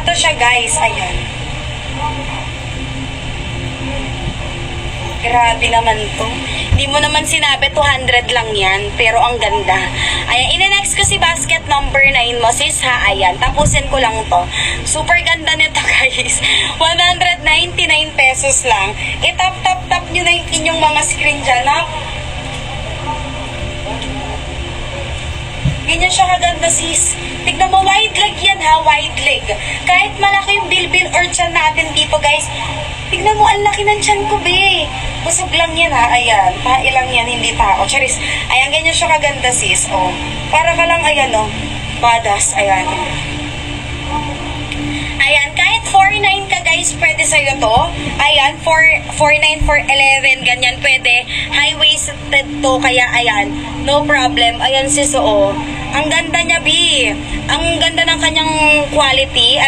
Ito siya guys, ayan. Grabe naman to. Hindi mo naman sinabi 200 lang yan, pero ang ganda. Ayan, ina-next ko si basket number 9 mo, sis ha. Ayan, tapusin ko lang to. Super ganda nito guys. 199 pesos lang. I-tap-tap-tap nyo na yung inyong mga screen dyan, ha? Ganyan siya kaganda, sis. Tignan mo, wide leg yan ha, wide leg. Kahit malaki yung bilbil or tiyan natin dito, guys. Tignan mo, ang laki ng tiyan ko, be. Busog lang yan ha, ayan. Tae lang yan, hindi tao. Charis. Ayan, ganyan siya kaganda, sis. Oh. Para ka lang, ayan, oh. Badass, ayan. Ayan, kahit 4.9 ka guys, pwede sa'yo to. Ayan, 4.9, 4.11, ganyan pwede. High-waisted to, kaya ayan, no problem. Ayan sis, oo. Ang ganda niya, B. Ang ganda ng kanyang quality.